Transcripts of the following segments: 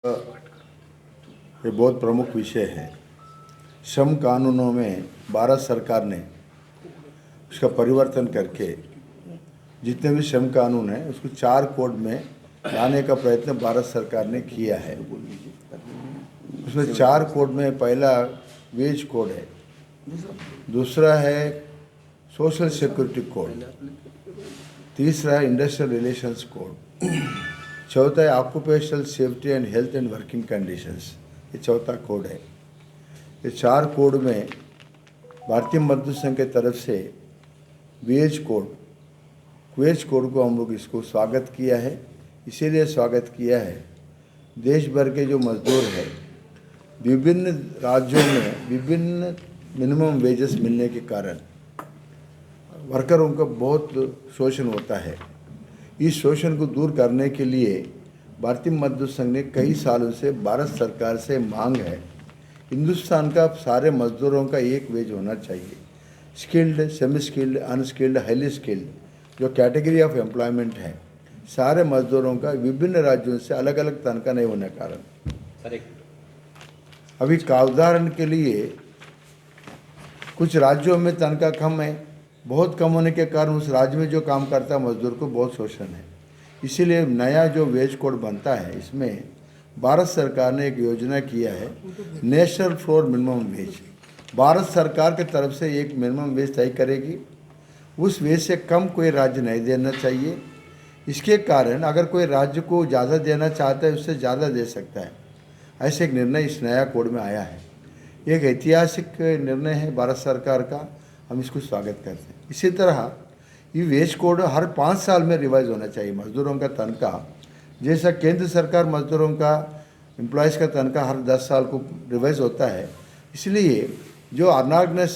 ये बहुत प्रमुख विषय है। श्रम कानूनों में भारत सरकार ने उसका परिवर्तन करके जितने भी श्रम कानून हैं उसको 4 कोड में लाने का प्रयत्न भारत सरकार ने किया है। उसमें 4 कोड में पहला वेज कोड है, दूसरा है सोशल सिक्योरिटी कोड, तीसरा है इंडस्ट्रियल रिलेशंस कोड, चौथा है occupational safety and health and working conditions, ये चौथा कोड है। ये 4 कोड में भारतीय मजदूर संघ के तरफ से वेज कोड को हम लोग इसको स्वागत किया है। इसीलिए स्वागत किया है, देश भर के जो मजदूर हैं विभिन्न राज्यों में विभिन्न मिनिमम वेजेस मिलने के कारण वर्करों का बहुत शोषण होता है। इस शोषण को दूर करने के लिए भारतीय मजदूर संघ ने कई सालों से भारत सरकार से मांग है, हिंदुस्तान का सारे मजदूरों का एक वेज होना चाहिए। Skilled, semi skilled, unskilled, highly skilled जो कैटेगरी ऑफ एम्प्लॉयमेंट है, सारे मजदूरों का विभिन्न राज्यों से अलग अलग तनख्वाह नहीं होने के कारण अभी का उदाहरण के लिए कुछ राज्यों में तनख्वाह कम है, बहुत कम होने के कारण उस राज्य में जो काम करता है मजदूर को बहुत शोषण है। इसीलिए नया जो वेज कोड बनता है इसमें भारत सरकार ने एक योजना किया है, national floor minimum wage. Bharat सरकार की तरफ से एक मिनिमम वेज तय करेगी, उस वेज से कम कोई राज्य नहीं देना चाहिए। इसके कारण अगर कोई राज्य को ज़्यादा देना चाहता है उससे ज़्यादा दे सकता है। ऐसे एक निर्णय इस नया कोड में आया है। एक ऐतिहासिक निर्णय है भारत सरकार का, हम इसको स्वागत करते हैं। इसी तरह ये वेज कोड हर 5 साल में रिवाइज होना चाहिए। मजदूरों का तनख्वाह जैसा केंद्र सरकार मजदूरों का एम्प्लॉयज़ का तनख्वाह हर 10 साल को रिवाइज होता है, इसलिए जो अनऑर्गेनाइज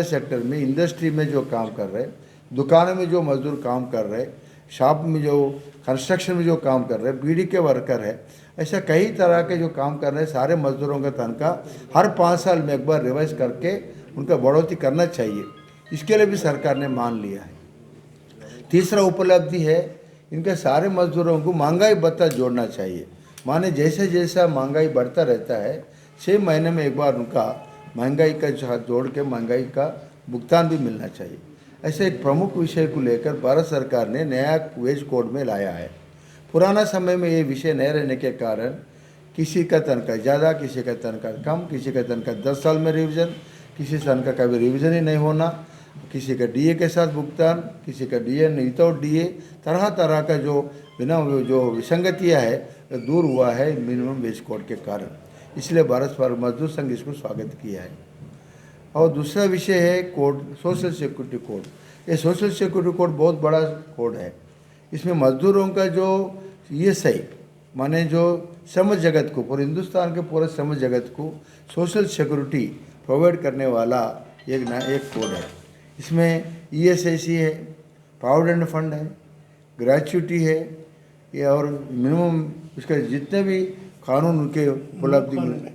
सेक्टर में इंडस्ट्री में जो काम कर रहे, दुकानों में जो मजदूर काम कर रहे, शॉप में जो कंस्ट्रक्शन में जो काम कर रहे, बीड़ी के वर्कर है, ऐसा कई तरह के जो काम कर रहे हैं, सारे मजदूरों का तनख्वाह हर 5 साल में एक बार रिवाइज करके उनका बढ़ोतरी करना चाहिए। इसके लिए भी सरकार ने मान लिया है। तीसरा उपलब्धि है, इनके सारे मजदूरों को महंगाई भत्ता जोड़ना चाहिए। माने जैसे जैसा महंगाई बढ़ता रहता है 6 महीने में एक बार उनका महंगाई का जोड़ के महंगाई का भुगतान भी मिलना चाहिए। ऐसे एक प्रमुख विषय को लेकर भारत सरकार ने नया वेज कोड में लाया है। पुराना समय में ये विषय नहीं रहने के कारण किसी का तनख्वाह ज़्यादा, किसी का तनख्वाह कम, किसी का तनख्वाह 10 साल में रिविज़न, किसी तनख्वाह का भी रिविज़न ही नहीं होना, किसी का डीए के साथ भुगतान, किसी का डीए विदाउट डीए, तरह तरह का जो बिना जो विसंगतियाँ है दूर हुआ है मिनिमम वेज कोड के कारण। इसलिए भारत मजदूर संघ इसको स्वागत किया है। और दूसरा विषय है कोड, सोशल सिक्योरिटी कोड। ये सोशल सिक्योरिटी कोड बहुत बड़ा कोड है। इसमें मजदूरों का जो ईएसआई माने जो श्रम जगत को, पूरे हिंदुस्तान के पूरे श्रम जगत को सोशल सिक्योरिटी प्रोवाइड करने वाला एक कोड है। इसमें ईएसआईसी है, प्रोविडेंट फंड है, ग्रेच्युटी है, ये और मिनिमम इसके जितने भी कानून उनके उपलब्धि में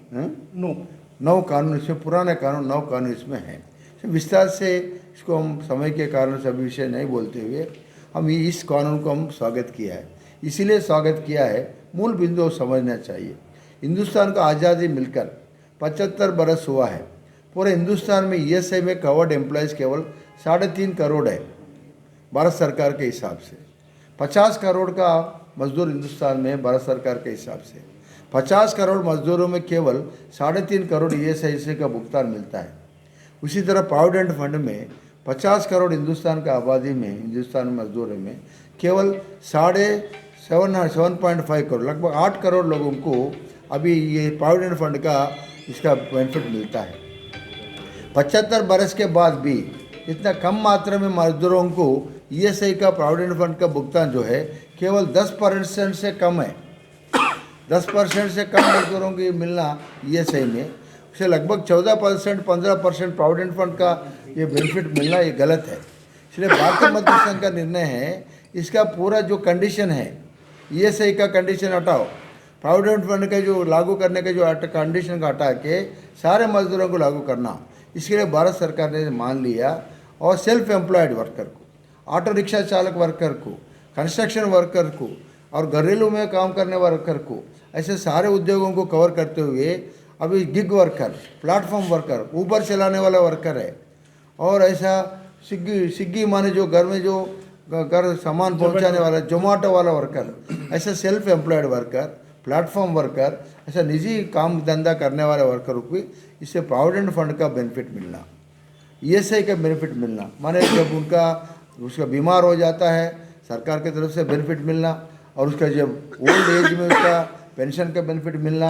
9 कानून, इसमें पुराने कानून 9 कानून इसमें हैं। विस्तार से इसको हम समय के कारण सभी विषय नहीं बोलते हुए हम इस कानून को हम स्वागत किया है। इसीलिए स्वागत किया है, मूल बिंदु समझना चाहिए। हिंदुस्तान को आज़ादी मिलकर 75 बरस हुआ है। पूरे हिंदुस्तान में ईएसआई में कवर्ड एम्प्लॉयज़ केवल 3.5 करोड़ है भारत सरकार के हिसाब से। 50 करोड़ का मजदूर हिंदुस्तान में भारत सरकार के हिसाब से 50 करोड़ मजदूरों में केवल 3.5 करोड़ ईएसआईसी का भुगतान मिलता है। उसी तरह प्रोविडेंट फंड में 50 करोड़ हिंदुस्तान का आबादी में, हिंदुस्तान मजदूरों में केवल 7.5 करोड़, लगभग 8 करोड़ लोगों को अभी ये प्रोविडेंट फंड का इसका बेनिफिट मिलता है। 75 बरस के बाद भी इतना कम मात्रा में मजदूरों को ईएसआई का, प्रोविडेंट फंड का भुगतान जो है केवल 10% से कम है। 10% से कम मजदूरों को मिलना ईएसआई में, उसे लगभग 14%, 15% प्रोविडेंट फंड का ये बेनिफिट मिलना ये गलत है। इसलिए भारतीय मजदूर संघ का निर्णय है, इसका पूरा जो कंडीशन है ईएसआई का कंडीशन हटाओ, प्रोविडेंट फंड का जो लागू करने का जो कंडीशन का हटा के सारे मजदूरों को लागू करना। इसके लिए भारत सरकार ने मान लिया। और सेल्फ एम्प्लॉयड वर्कर को, ऑटो रिक्शा चालक वर्कर को, कंस्ट्रक्शन वर्कर को और घरेलू में काम करने वर्कर को ऐसे सारे उद्योगों को कवर करते हुए अभी gig worker, platform worker, Uber चलाने वाला वर्कर है, और ऐसा स्विगी माने जो घर में जो घर सामान पहुंचाने वाला, जोमेटो वाला वर्कर, ऐसा self employed worker, platform worker, ऐसा निजी काम धंधा करने वाले वर्करों को भी इससे प्रोविडेंट फंड का बेनिफिट मिलना, ईएसआई का बेनिफिट मिलना, माने जब उसका बीमार हो जाता है सरकार की तरफ से बेनिफिट मिलना, और उसका जब ओल्ड एज में उसका पेंशन का बेनिफिट मिलना,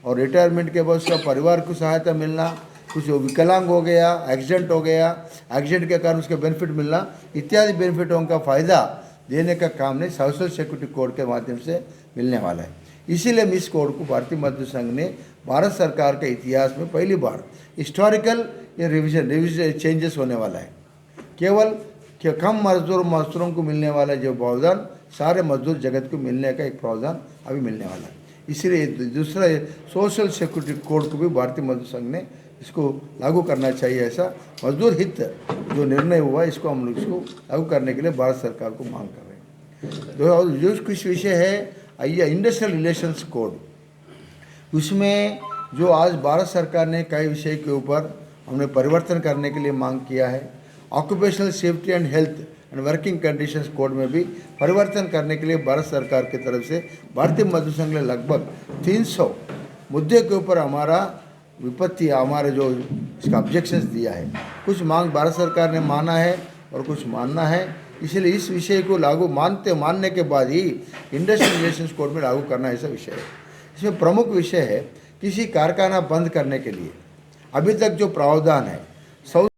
और रिटायरमेंट के बाद उसका परिवार को सहायता मिलना, कुछ विकलांग हो गया, एक्सीडेंट हो गया, एक्सीडेंट के कारण उसका बेनिफिट मिलना, इत्यादि बेनिफिटों का फ़ायदा देने का काम ने सोशल सिक्योरिटी कोड के माध्यम से मिलने वाला है। इसीलिए इस कोड को भारतीय मजदूर संघ ने भारत सरकार के इतिहास में पहली बार हिस्टोरिकल ये रिविजन चेंजेस होने वाला है। केवल कम मजदूरों को मिलने वाला जो प्रावधान सारे मजदूर जगत को मिलने का एक प्रावधान अभी मिलने वाला है। इसीलिए दूसरा सोशल सिक्योरिटी कोड को भी भारतीय मजदूर संघ ने इसको लागू करना चाहिए, ऐसा मजदूर हित जो निर्णय हुआ इसको हम लोग इसको लागू करने के लिए भारत सरकार को मांग कर रहे हैं। जो कुछ विषय है इंडस्ट्रियल रिलेशंस कोड, उसमें जो आज भारत सरकार ने कई विषय के ऊपर हमने परिवर्तन करने के लिए मांग किया है। Occupational safety and health and working conditions code में भी परिवर्तन करने के लिए भारत सरकार की तरफ से भारतीय मजदूर संघ ने लगभग 300 मुद्दे के ऊपर हमारा विपत्ति हमारे जो इसका ऑब्जेक्शंस दिया है। कुछ मांग भारत सरकार ने माना है और कुछ मानना है, इसलिए इस विषय को लागू मानने के बाद ही इंडस्ट्रियल रिलेशंस कोड में लागू करना ऐसा विषय है। इसमें प्रमुख विषय है किसी कारखाना बंद करने के लिए अभी तक जो प्रावधान है